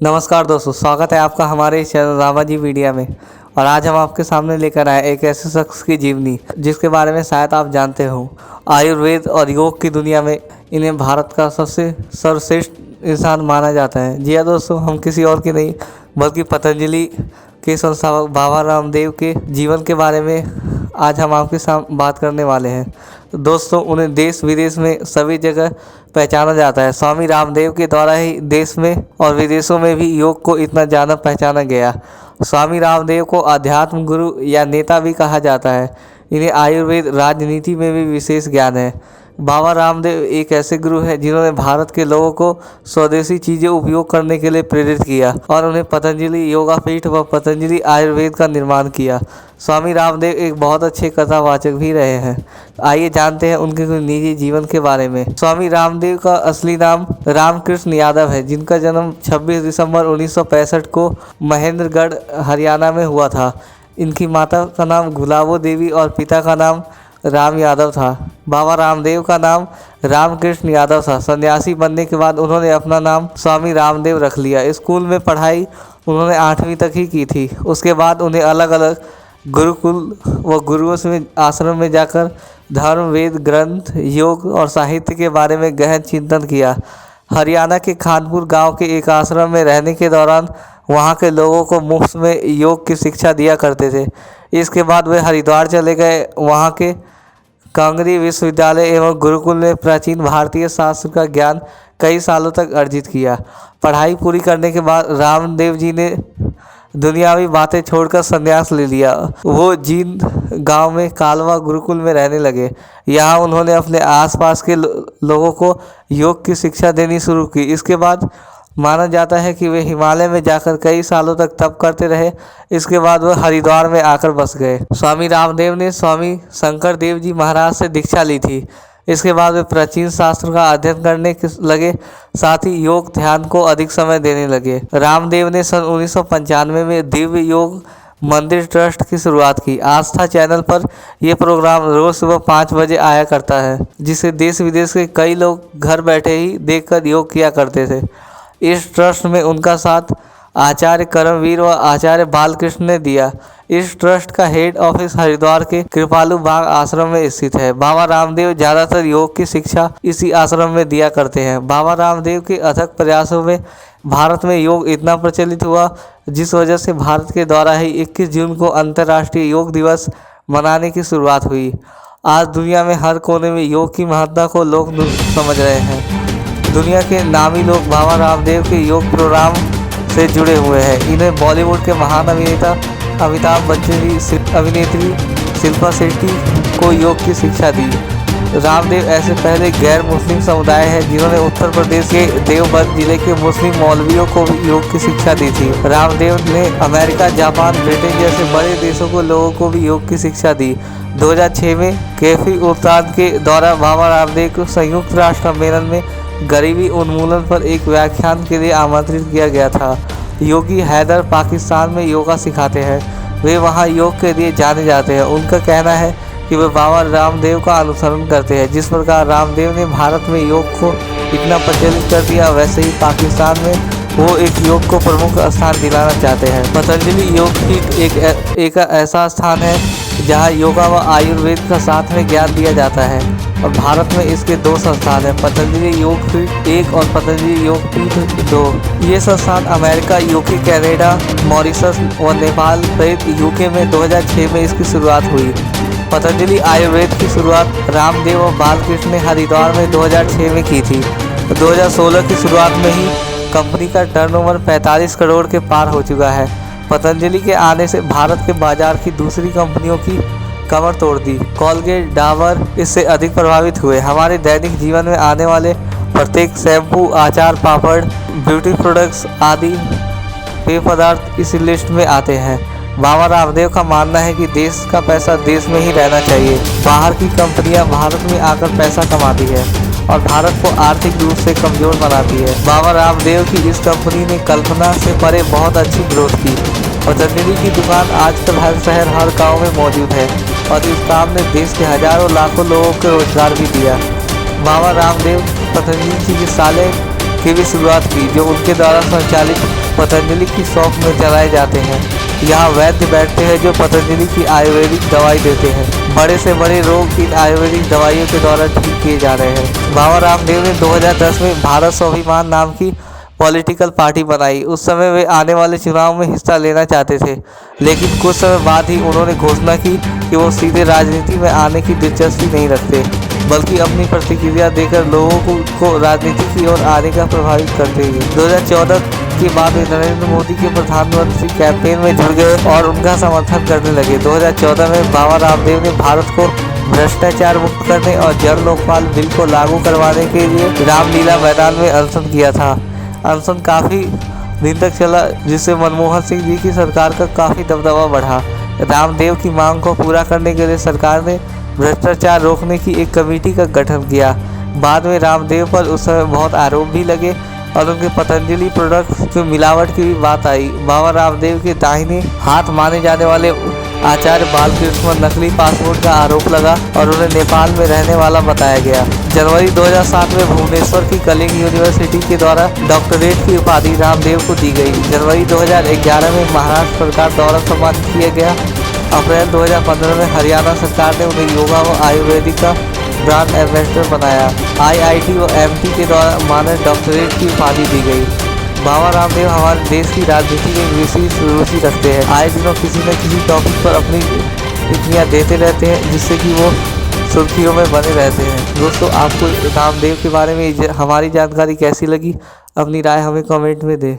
नमस्कार दोस्तों, स्वागत है आपका हमारे इस चैनल रामाजी मीडिया में। और आज हम आपके सामने लेकर आए एक ऐसे शख्स की जीवनी जिसके बारे में शायद आप जानते हो। आयुर्वेद और योग की दुनिया में इन्हें भारत का सबसे सर्वश्रेष्ठ इंसान माना जाता है। जी हाँ दोस्तों, हम किसी और के नहीं बल्कि पतंजलि के संस्थापक बाबा रामदेव के जीवन के बारे में आज हम आपके साथ बात करने वाले हैं। तो दोस्तों, उन्हें देश विदेश में सभी जगह पहचाना जाता है। स्वामी रामदेव के द्वारा ही देश में और विदेशों में भी योग को इतना जाना पहचाना गया। स्वामी रामदेव को आध्यात्म गुरु या नेता भी कहा जाता है। इन्हें आयुर्वेद राजनीति में भी विशेष ज्ञान है। बाबा रामदेव एक ऐसे गुरु हैं जिन्होंने भारत के लोगों को स्वदेशी चीज़ें उपयोग करने के लिए प्रेरित किया और उन्हें पतंजलि योगापीठ व पतंजलि आयुर्वेद का निर्माण किया। स्वामी रामदेव एक बहुत अच्छे कथावाचक भी रहे हैं। आइए जानते हैं उनके कुछ निजी जीवन के बारे में। स्वामी रामदेव का असली नाम रामकृष्ण यादव है, जिनका जन्म 26 दिसंबर 1965 को महेंद्रगढ़ हरियाणा में हुआ था। इनकी माता का नाम गुलाबो देवी और पिता का नाम राम यादव था। बाबा रामदेव का नाम रामकृष्ण यादव था। सन्यासी बनने के बाद उन्होंने अपना नाम स्वामी रामदेव रख लिया। स्कूल में पढ़ाई उन्होंने 8वीं तक ही की थी। उसके बाद उन्हें अलग अलग गुरुकुल व गुरुओं में आश्रम में जाकर धर्म, वेद ग्रंथ, योग और साहित्य के बारे में गहन चिंतन किया। हरियाणा के खानपुर गांव के एक आश्रम में रहने के दौरान वहां के लोगों को मुफ्त में योग की शिक्षा दिया करते थे। इसके बाद वे हरिद्वार चले गए। वहां के कांगड़ी विश्वविद्यालय एवं गुरुकुल में प्राचीन भारतीय शास्त्र का ज्ञान कई सालों तक अर्जित किया। पढ़ाई पूरी करने के बाद रामदेव जी ने दुनियावी बातें छोड़कर संन्यास ले लिया। वो जींद गांव में कालवा गुरुकुल में रहने लगे। यहाँ उन्होंने अपने आसपास के लोगों को योग की शिक्षा देनी शुरू की। इसके बाद माना जाता है कि वे हिमालय में जाकर कई सालों तक तप करते रहे। इसके बाद वह हरिद्वार में आकर बस गए। स्वामी रामदेव ने स्वामी शंकर देव जी महाराज से दीक्षा ली थी। इसके बाद वे प्राचीन शास्त्र का अध्ययन करने लगे, साथ ही योग ध्यान को अधिक समय देने लगे। रामदेव ने सन 1995 में दिव्य योग मंदिर ट्रस्ट की शुरुआत की। आस्था चैनल पर यह प्रोग्राम रोज सुबह 5 बजे आया करता है, जिसे देश विदेश के कई लोग घर बैठे ही देखकर योग किया करते थे। इस ट्रस्ट में उनका साथ आचार्य करमवीर व आचार्य बालकृष्ण ने दिया। इस ट्रस्ट का हेड ऑफिस हरिद्वार के कृपालु बाग आश्रम में स्थित है। बाबा रामदेव ज़्यादातर योग की शिक्षा इसी आश्रम में दिया करते हैं। बाबा रामदेव के अथक प्रयासों में भारत में योग इतना प्रचलित हुआ, जिस वजह से भारत के द्वारा ही 21 जून को अंतर्राष्ट्रीय योग दिवस मनाने की शुरुआत हुई। आज दुनिया में हर कोने में योग की महत्ता को लोग समझ रहे हैं। दुनिया के नामी लोग बाबा रामदेव के योग प्रोग्राम से जुड़े हुए हैं। इन्हें बॉलीवुड के महान अभिनेता अमिताभ बच्चन जी, अभिनेत्री शिल्पा शेट्टी को योग की शिक्षा दी। रामदेव ऐसे पहले गैर मुस्लिम समुदाय है जिन्होंने उत्तर प्रदेश के देवबंद जिले के मुस्लिम मौलवियों को भी योग की शिक्षा दी थी। रामदेव ने अमेरिका, जापान, ब्रिटेन जैसे बड़े देशों को लोगों को भी योग की शिक्षा दी। 2006 में कैफी उस्ताद के द्वारा बाबा रामदेव को संयुक्त राष्ट्र सम्मेलन में गरीबी उन्मूलन पर एक व्याख्यान के लिए आमंत्रित किया गया था। योगी हैदर पाकिस्तान में योगा सिखाते हैं। वे वहां योग के लिए जाने जाते हैं। उनका कहना है कि वे बाबा रामदेव का अनुसरण करते हैं। जिस प्रकार रामदेव ने भारत में योग को इतना प्रचलित कर दिया, वैसे ही पाकिस्तान में वो एक योग को प्रमुख स्थान दिलाना चाहते हैं। पतंजलि योग पीठ एक ऐसा स्थान है जहाँ योगा व आयुर्वेद का साथ में ज्ञान दिया जाता है। और भारत में इसके 2 संस्थान हैं, पतंजलि योग पीठ 1 और पतंजलि योग पीठ 2। ये संस्थान अमेरिका, यूके, कनाडा, मॉरिशस और नेपाल सहित यूके में 2006 में इसकी शुरुआत हुई। पतंजलि आयुर्वेद की शुरुआत रामदेव और बालकृष्ण ने हरिद्वार में 2006 में की थी। 2016 की शुरुआत में ही कंपनी का टर्नओवर 45 करोड़ के पार हो चुका है। पतंजलि के आने से भारत के बाजार की दूसरी कंपनियों की कमर तोड़ दी। कोलगेट, डाबर इससे अधिक प्रभावित हुए। हमारे दैनिक जीवन में आने वाले प्रत्येक शैम्पू, आचार, पापड़, ब्यूटी प्रोडक्ट्स आदि पेय पदार्थ इस लिस्ट में आते हैं। बाबा रामदेव का मानना है कि देश का पैसा देश में ही रहना चाहिए। बाहर की कंपनियां भारत में आकर पैसा कमाती है और भारत को आर्थिक रूप से कमजोर बनाती है। बाबा रामदेव की इस कंपनी ने कल्पना से परे बहुत अच्छी ग्रोथ की। पतंजलि की दुकान आजकल हर शहर, हर गांव में मौजूद है और इस काम ने देश के हजारों लाखों लोगों को रोजगार भी दिया। बाबा रामदेव पतंजलि चिकित्सालय की भी शुरुआत की, जो उनके द्वारा संचालित पतंजलि की शॉप में चलाए जाते हैं। यहाँ वैद्य बैठते हैं जो पतंजलि की आयुर्वेदिक दवाई देते हैं। बड़े से बड़े रोग इन आयुर्वेदिक दवाइयों के द्वारा ठीक किए जा रहे हैं। बाबा रामदेव ने 2010 में भारत स्वाभिमान नाम की पॉलिटिकल पार्टी बनाई। उस समय वे आने वाले चुनाव में हिस्सा लेना चाहते थे, लेकिन कुछ समय बाद ही उन्होंने घोषणा की कि वो सीधे राजनीति में आने की दिलचस्पी नहीं रखते, बल्कि अपनी प्रतिक्रिया देकर लोगों को राजनीति की ओर आने का प्रभावित करते हैं। 2014 के बाद वे नरेंद्र मोदी के प्रधानमंत्री कैंपेन में जुड़ गए और उनका समर्थन करने लगे। 2014 में बाबा रामदेव ने भारत को भ्रष्टाचार मुक्त करने और जन लोकपाल बिल को लागू करवाने के लिए रामलीला मैदान में अनशन किया था। अनशन काफ़ी दिन तक चला, जिससे मनमोहन सिंह जी की सरकार का काफ़ी दबदबा बढ़ा। रामदेव की मांग को पूरा करने के लिए सरकार ने भ्रष्टाचार रोकने की एक कमेटी का गठन किया। बाद में रामदेव पर उस समय बहुत आरोप भी लगे और उनके पतंजलि प्रोडक्ट्स में मिलावट की भी बात आई। बाबा रामदेव के दाहिने हाथ माने जाने वाले आचार्य बालकृष्ण पर नकली पासपोर्ट का आरोप लगा और उन्हें नेपाल में रहने वाला बताया गया। जनवरी 2007 में भुवनेश्वर की कलिंग यूनिवर्सिटी के द्वारा डॉक्टरेट की उपाधि रामदेव को दी गई। जनवरी 2011 में महाराष्ट्र सरकार द्वारा सम्मानित किया गया। अप्रैल 2015 में हरियाणा सरकार ने उन्हें योगा व आयुर्वेदिक का ब्रांड एम्बेसडर बनाया। IIT व MT के द्वारा मानद डॉक्टरेट की उपाधि दी गई। बाबा रामदेव हमारे देश की राजनीति में विशेष रुचि रखते हैं। आए दिनों किसी न किसी टॉपिक पर अपनी टिप्पणियाँ देते रहते हैं, जिससे कि वो सुर्खियों में बने रहते हैं। दोस्तों, आपको रामदेव के बारे में हमारी जानकारी कैसी लगी? अपनी राय हमें कमेंट में दें।